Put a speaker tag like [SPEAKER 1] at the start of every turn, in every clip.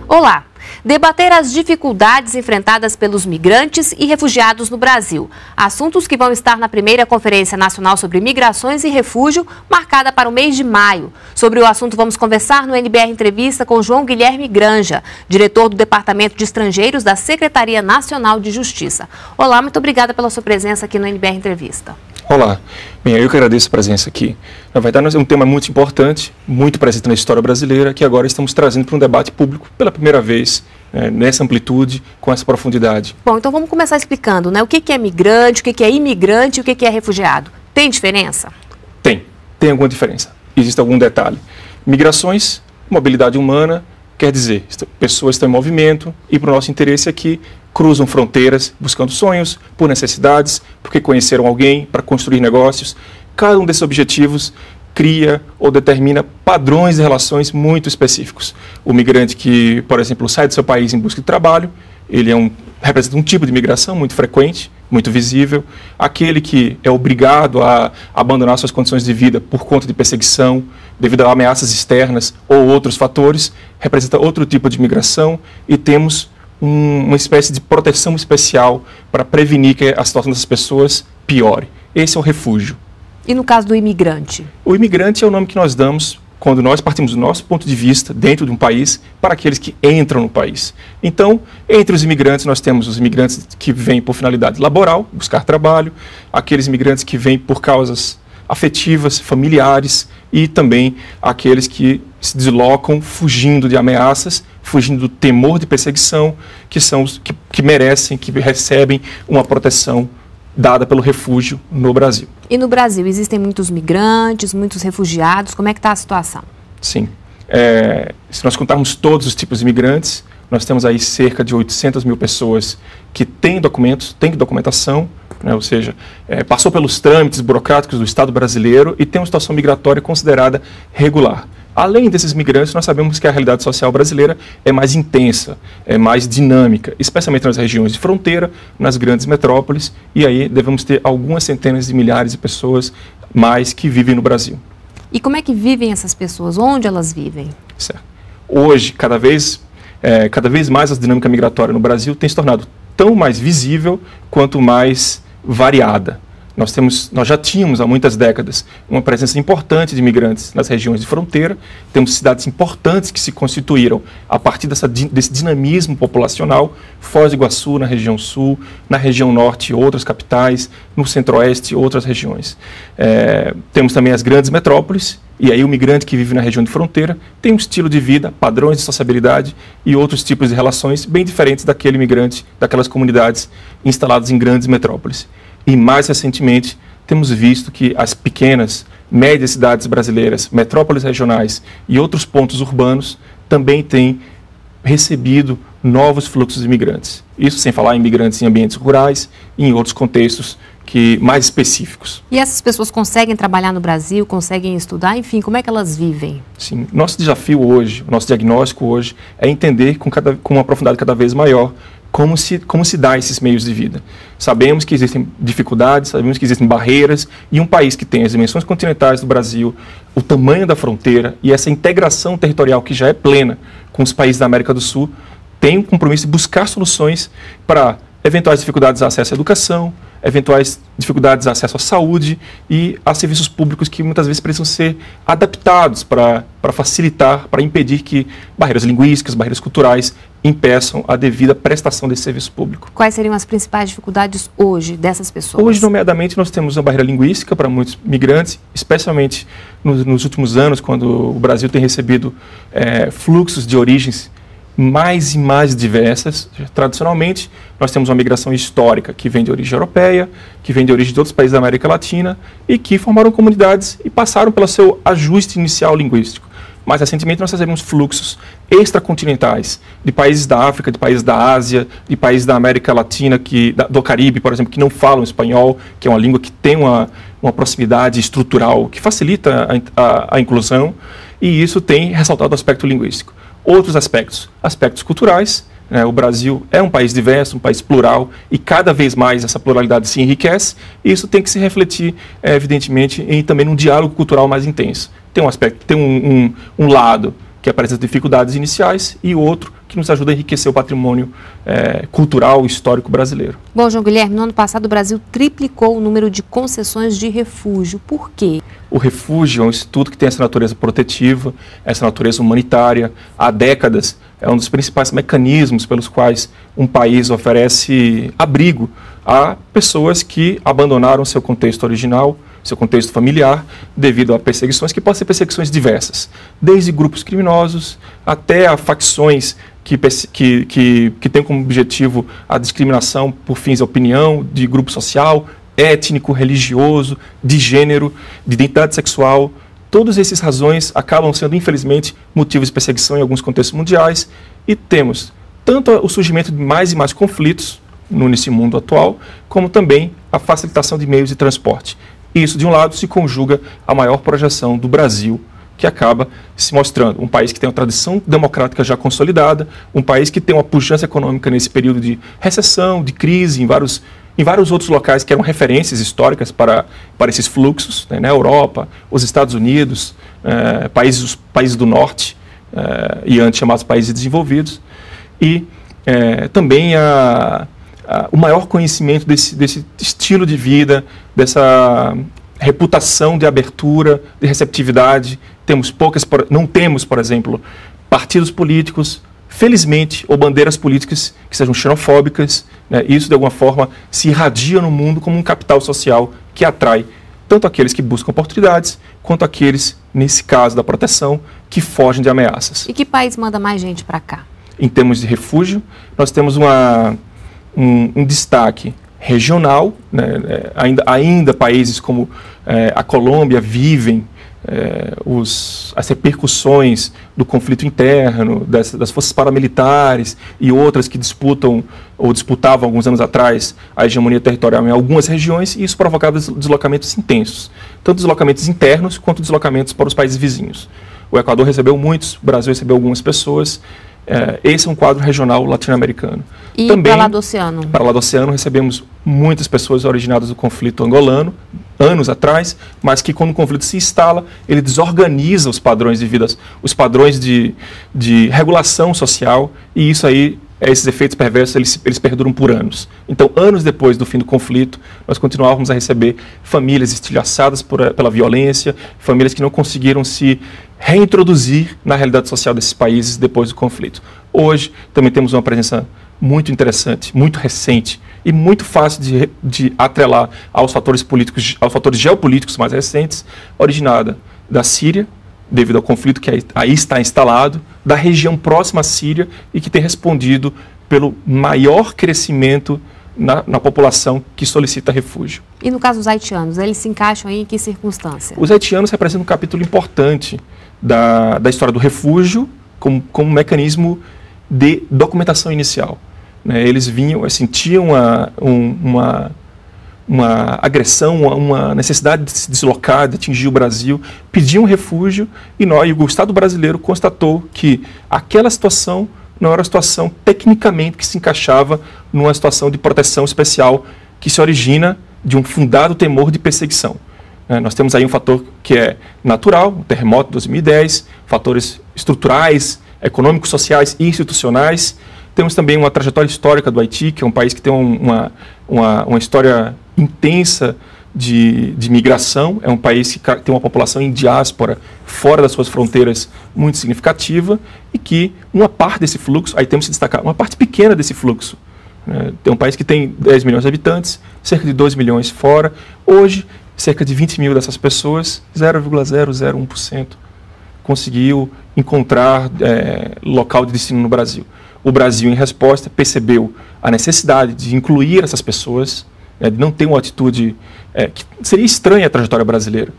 [SPEAKER 1] Olá! Debater as dificuldades enfrentadas pelos migrantes e refugiados no Brasil. Assuntos que vão estar na primeira Conferência Nacional sobre Migrações e Refúgio, marcada para o mês de maio. Sobre o assunto, vamos conversar no NBR Entrevista com João Guilherme Granja, diretor do Departamento de Estrangeiros da Secretaria Nacional de Justiça. Olá, muito obrigada pela sua presença aqui no NBR Entrevista.
[SPEAKER 2] Olá, bem, eu que agradeço a presença aqui. Na verdade, é um tema muito importante, muito presente na história brasileira, que agora estamos trazendo para um debate público pela primeira vez, nessa amplitude, com essa profundidade.
[SPEAKER 1] Bom, então vamos começar explicando, né? O que é migrante, o que é imigrante e o que é refugiado. Tem diferença?
[SPEAKER 2] Tem alguma diferença. Existe algum detalhe. Migrações, mobilidade humana, quer dizer, pessoas estão em movimento e para o nosso interesse aqui cruzam fronteiras buscando sonhos, por necessidades, porque conheceram alguém, para construir negócios. Cada um desses objetivos cria ou determina padrões de relações muito específicos. O migrante que, por exemplo, sai do seu país em busca de trabalho, ele representa um tipo de migração muito frequente, muito visível. Aquele que é obrigado a abandonar suas condições de vida por conta de perseguição, devido a ameaças externas ou outros fatores, representa outro tipo de migração e temos uma espécie de proteção especial para prevenir que a situação dessas pessoas piore. Esse é o refúgio.
[SPEAKER 1] E no caso do imigrante? O
[SPEAKER 2] imigrante é o nome que nós damos quando nós partimos do nosso ponto de vista dentro de um país para aqueles que entram no país. Então, entre os imigrantes, nós temos os imigrantes que vêm por finalidade laboral, buscar trabalho, aqueles imigrantes que vêm por causas afetivas, familiares e também aqueles que se deslocam fugindo de ameaças, fugindo do temor de perseguição, que são os que merecem, que recebem uma proteção dada pelo refúgio no Brasil.
[SPEAKER 1] E no Brasil, existem muitos migrantes, muitos refugiados, como é que está a situação?
[SPEAKER 2] Sim. Se nós contarmos todos os tipos de imigrantes, nós temos aí cerca de 800 mil pessoas que têm documentos, têm documentação, ou seja, passou pelos trâmites burocráticos do Estado brasileiro e tem uma situação migratória considerada regular. Além desses migrantes, nós sabemos que a realidade social brasileira é mais intensa, é mais dinâmica, especialmente nas regiões de fronteira, nas grandes metrópoles, e aí devemos ter algumas centenas de milhares de pessoas mais que vivem no Brasil.
[SPEAKER 1] E como é que vivem essas pessoas? Onde elas vivem?
[SPEAKER 2] Certo. Hoje, cada vez mais a dinâmica migratória no Brasil tem se tornado tão mais visível quanto mais variada. Nós já tínhamos há muitas décadas uma presença importante de imigrantes nas regiões de fronteira, temos cidades importantes que se constituíram a partir desse dinamismo populacional, Foz do Iguaçu na região sul, na região norte outras capitais, no centro-oeste outras regiões. Temos também as grandes metrópoles, e aí o migrante que vive na região de fronteira tem um estilo de vida, padrões de sociabilidade e outros tipos de relações bem diferentes daquele migrante, daquelas comunidades instaladas em grandes metrópoles. E mais recentemente, temos visto que as pequenas, médias cidades brasileiras, metrópoles regionais e outros pontos urbanos também têm recebido novos fluxos de imigrantes. Isso sem falar em imigrantes em ambientes rurais e em outros contextos mais específicos. E
[SPEAKER 1] essas pessoas conseguem trabalhar no Brasil, conseguem estudar, enfim, como é que elas vivem?
[SPEAKER 2] Sim, nosso desafio hoje, nosso diagnóstico hoje é entender com uma profundidade cada vez maior como se dá esses meios de vida. Sabemos que existem dificuldades, sabemos que existem barreiras, e um país que tem as dimensões continentais do Brasil, o tamanho da fronteira e essa integração territorial que já é plena com os países da América do Sul, tem um compromisso de buscar soluções para eventuais dificuldades de acesso à educação, eventuais dificuldades de acesso à saúde e a serviços públicos que muitas vezes precisam ser adaptados para facilitar, para impedir que barreiras linguísticas, barreiras culturais impeçam a devida prestação desse serviço público.
[SPEAKER 1] Quais seriam as principais dificuldades hoje dessas pessoas?
[SPEAKER 2] Hoje, nomeadamente, nós temos uma barreira linguística para muitos migrantes, especialmente nos últimos anos, quando o Brasil tem recebido fluxos de origens mais e mais diversas. Tradicionalmente, nós temos uma migração histórica que vem de origem europeia, que vem de origem de outros países da América Latina e que formaram comunidades e passaram pelo seu ajuste inicial linguístico. Mais recentemente, nós recebemos fluxos extracontinentais de países da África, de países da Ásia, de países da América Latina, do Caribe, por exemplo, que não falam espanhol, que é uma língua que tem uma proximidade estrutural que facilita a inclusão, e isso tem ressaltado o aspecto linguístico. Outros aspectos culturais, O Brasil é um país diverso, um país plural, e cada vez mais essa pluralidade se enriquece, e isso tem que se refletir, evidentemente, também num diálogo cultural mais intenso. Tem um aspecto, tem um lado que apresenta dificuldades iniciais, e outro que nos ajuda a enriquecer o patrimônio cultural e histórico brasileiro.
[SPEAKER 1] Bom, João Guilherme, no ano passado o Brasil triplicou o número de concessões de refúgio. Por quê?
[SPEAKER 2] O refúgio é um instituto que tem essa natureza protetiva, essa natureza humanitária. Há décadas é um dos principais mecanismos pelos quais um país oferece abrigo a pessoas que abandonaram seu contexto original, seu contexto familiar, devido a perseguições que podem ser perseguições diversas, desde grupos criminosos até a facções que têm como objetivo a discriminação por fins de opinião, de grupo social, étnico, religioso, de gênero, de identidade sexual. Todas essas razões acabam sendo, infelizmente, motivos de perseguição em alguns contextos mundiais, e temos tanto o surgimento de mais e mais conflitos nesse mundo atual, como também a facilitação de meios de transporte. Isso, de um lado, se conjuga à maior projeção do Brasil, que acaba se mostrando um país que tem uma tradição democrática já consolidada, um país que tem uma pujança econômica nesse período de recessão, de crise, em vários outros locais que eram referências históricas para esses fluxos, né, na Europa, os Estados Unidos, países do Norte, e antes chamados países desenvolvidos, e também o maior conhecimento desse estilo de vida, dessa reputação de abertura, de receptividade. Não temos, por exemplo, partidos políticos, felizmente, ou bandeiras políticas que sejam xenofóbicas, né? Isso, de alguma forma, se irradia no mundo como um capital social que atrai tanto aqueles que buscam oportunidades, quanto aqueles, nesse caso da proteção, que fogem de ameaças.
[SPEAKER 1] E que país manda mais gente para cá?
[SPEAKER 2] Em termos de refúgio, nós temos um destaque regional, né? Ainda países como a Colômbia vivem as repercussões do conflito interno, das forças paramilitares e outras que disputam ou disputavam alguns anos atrás a hegemonia territorial em algumas regiões, e isso provocava deslocamentos intensos, tanto deslocamentos internos quanto deslocamentos para os países vizinhos. O Equador recebeu muitos, o Brasil recebeu algumas pessoas. Esse é um quadro regional latino-americano.
[SPEAKER 1] E
[SPEAKER 2] também,
[SPEAKER 1] para lá do oceano? Para
[SPEAKER 2] lá do oceano recebemos muitas pessoas originadas do conflito angolano, anos atrás, mas que quando o conflito se instala, ele desorganiza os padrões de vida, os padrões de regulação social, e isso aí, esses efeitos perversos, eles perduram por anos. Então, anos depois do fim do conflito, nós continuávamos a receber famílias estilhaçadas pela violência, famílias que não conseguiram se reintroduzir na realidade social desses países depois do conflito. Hoje, também temos uma presença muito interessante, muito recente e muito fácil de atrelar aos fatores políticos, aos fatores geopolíticos mais recentes, originada da Síria, devido ao conflito que aí está instalado, da região próxima à Síria, e que tem respondido pelo maior crescimento na população que solicita refúgio.
[SPEAKER 1] E no caso dos haitianos, eles se encaixam aí em que circunstância?
[SPEAKER 2] Os haitianos representam um capítulo importante da história do refúgio como um mecanismo de documentação inicial. Eles sentiam uma agressão, uma necessidade de se deslocar, de atingir o Brasil, pediam refúgio, e o Estado brasileiro constatou que aquela situação não era uma situação tecnicamente que se encaixava numa situação de proteção especial que se origina de um fundado temor de perseguição. Nós temos aí um fator que é natural, o terremoto de 2010, fatores estruturais, econômicos, sociais e institucionais. Temos também uma trajetória histórica do Haiti, que é um país que tem uma história intensa de migração, é um país que tem uma população em diáspora fora das suas fronteiras muito significativa, e que uma parte desse fluxo, aí temos que destacar, uma parte pequena desse fluxo, tem um país que tem 10 milhões de habitantes, cerca de 2 milhões fora. Hoje, cerca de 20 mil dessas pessoas, 0,001%, conseguiu encontrar local de destino no Brasil. O Brasil, em resposta, percebeu a necessidade de incluir essas pessoas, de não ter uma atitude que seria estranha à trajetória brasileira.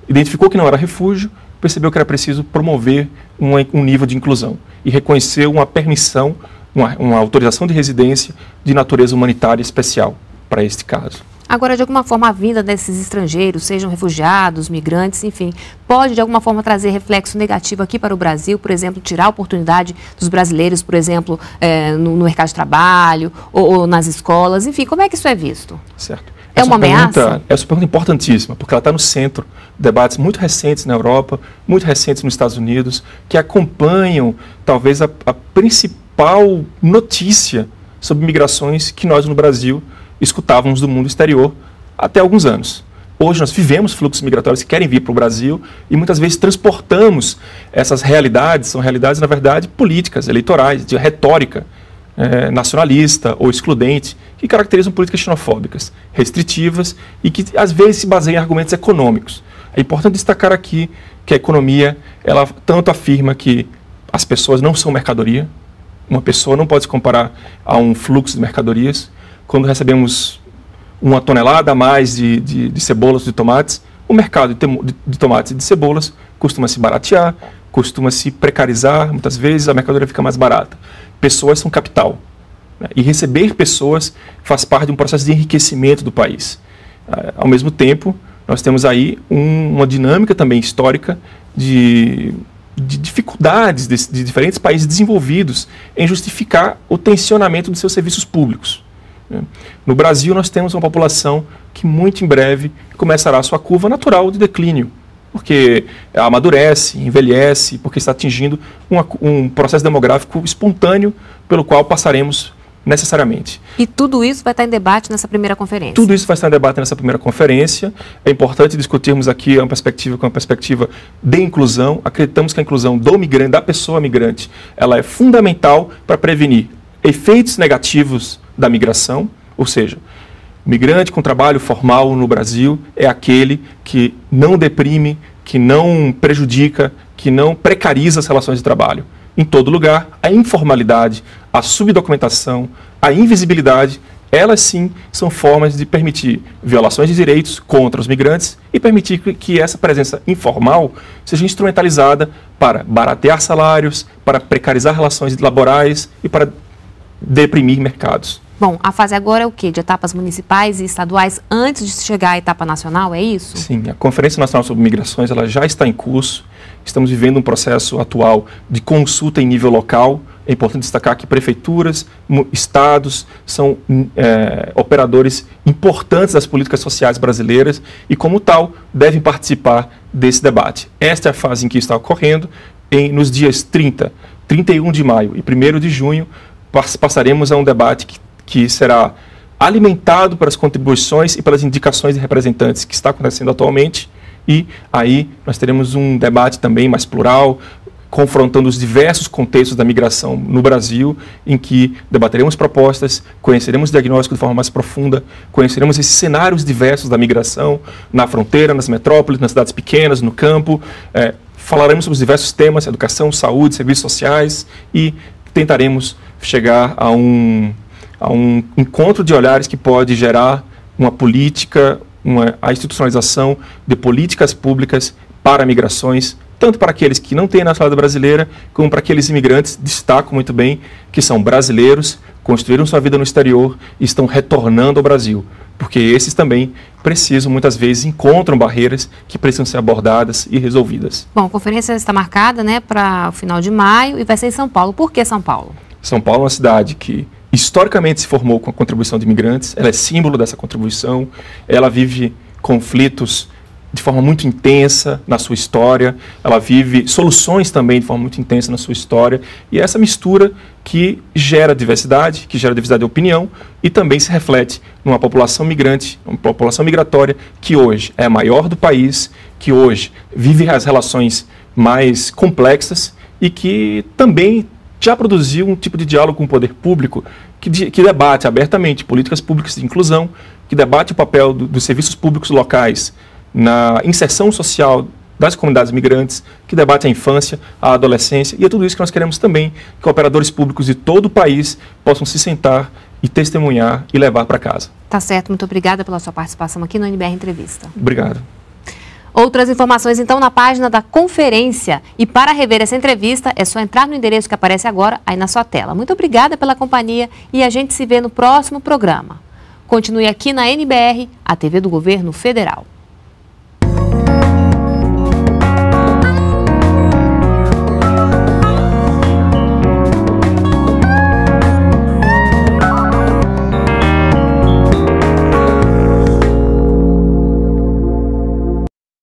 [SPEAKER 2] Identificou que não era refúgio, percebeu que era preciso promover um nível de inclusão e reconhecer uma permissão, uma autorização de residência de natureza humanitária especial para este caso.
[SPEAKER 1] Agora, de alguma forma, a vinda desses estrangeiros, sejam refugiados, migrantes, enfim, pode de alguma forma trazer reflexo negativo aqui para o Brasil, por exemplo, tirar a oportunidade dos brasileiros, por exemplo, no mercado de trabalho ou nas escolas, enfim, como é que isso é visto?
[SPEAKER 2] Certo.
[SPEAKER 1] É uma ameaça?
[SPEAKER 2] Essa pergunta é importantíssima, porque ela está no centro de debates muito recentes na Europa, muito recentes nos Estados Unidos, que acompanham talvez a principal notícia sobre migrações que nós no Brasil escutávamos do mundo exterior até alguns anos. Hoje nós vivemos fluxos migratórios que querem vir para o Brasil e muitas vezes transportamos essas realidades, são realidades na verdade políticas, eleitorais, de retórica nacionalista ou excludente, que caracterizam políticas xenofóbicas, restritivas e que às vezes se baseiam em argumentos econômicos. É importante destacar aqui que a economia, ela tanto afirma que as pessoas não são mercadoria, uma pessoa não pode se comparar a um fluxo de mercadorias. Quando recebemos uma tonelada a mais de cebolas e de tomates, o mercado de tomates e de cebolas costuma se baratear, costuma se precarizar, muitas vezes a mercadoria fica mais barata. Pessoas são capital, né? E receber pessoas faz parte de um processo de enriquecimento do país. Ao mesmo tempo, nós temos aí uma dinâmica também histórica de dificuldades de diferentes países desenvolvidos em justificar o tensionamento de seus serviços públicos. No Brasil, nós temos uma população que muito em breve começará a sua curva natural de declínio, porque amadurece, envelhece, porque está atingindo um processo demográfico espontâneo pelo qual passaremos necessariamente.
[SPEAKER 1] E tudo isso vai estar em debate nessa primeira conferência?
[SPEAKER 2] Tudo isso vai estar em debate nessa primeira conferência. É importante discutirmos aqui uma perspectiva de inclusão. Acreditamos que a inclusão do migrante, da pessoa migrante, ela é fundamental para prevenir efeitos negativos da migração, ou seja, migrante com trabalho formal no Brasil é aquele que não deprime, que não prejudica, que não precariza as relações de trabalho. Em todo lugar, a informalidade, a subdocumentação, a invisibilidade, elas sim são formas de permitir violações de direitos contra os migrantes e permitir que essa presença informal seja instrumentalizada para baratear salários, para precarizar relações laborais e para deprimir mercados.
[SPEAKER 1] Bom, a fase agora é o quê? De etapas municipais e estaduais antes de chegar à etapa nacional, é isso?
[SPEAKER 2] Sim, a Conferência Nacional sobre Migrações ela já está em curso. Estamos vivendo um processo atual de consulta em nível local. É importante destacar que prefeituras, estados são operadores importantes das políticas sociais brasileiras e, como tal, devem participar desse debate. Esta é a fase em que está ocorrendo. Nos dias 30, 31 de maio e 1º de junho, passaremos a um debate que será alimentado pelas contribuições e pelas indicações de representantes que está acontecendo atualmente, e aí nós teremos um debate também mais plural, confrontando os diversos contextos da migração no Brasil, em que debateremos propostas, conheceremos o diagnóstico de forma mais profunda, conheceremos esses cenários diversos da migração na fronteira, nas metrópoles, nas cidades pequenas, no campo, falaremos sobre os diversos temas, educação, saúde, serviços sociais, e tentaremos chegar a um encontro de olhares que pode gerar uma política, a institucionalização de políticas públicas para migrações, tanto para aqueles que não têm a nacionalidade brasileira, como para aqueles imigrantes, destaco muito bem, que são brasileiros, construíram sua vida no exterior e estão retornando ao Brasil, porque esses também precisam, muitas vezes, encontram barreiras que precisam ser abordadas e resolvidas.
[SPEAKER 1] Bom, a conferência está marcada, né, para o final de maio e vai ser em São Paulo. Por que São Paulo?
[SPEAKER 2] São Paulo é uma cidade que historicamente se formou com a contribuição de imigrantes, ela é símbolo dessa contribuição, ela vive conflitos de forma muito intensa na sua história, ela vive soluções também de forma muito intensa na sua história, e essa mistura que gera diversidade de opinião e também se reflete numa população migrante, uma população migratória que hoje é a maior do país, que hoje vive as relações mais complexas e que também já produziu um tipo de diálogo com o poder público que debate abertamente políticas públicas de inclusão, que debate o papel dos serviços públicos locais na inserção social das comunidades migrantes, que debate a infância, a adolescência, e é tudo isso que nós queremos também, que operadores públicos de todo o país possam se sentar e testemunhar e levar para casa.
[SPEAKER 1] Tá certo, muito obrigada pela sua participação aqui no NBR Entrevista.
[SPEAKER 2] Obrigado.
[SPEAKER 1] Outras informações, então, na página da conferência. E para rever essa entrevista, é só entrar no endereço que aparece agora aí na sua tela. Muito obrigada pela companhia e a gente se vê no próximo programa. Continue aqui na NBR, a TV do Governo Federal.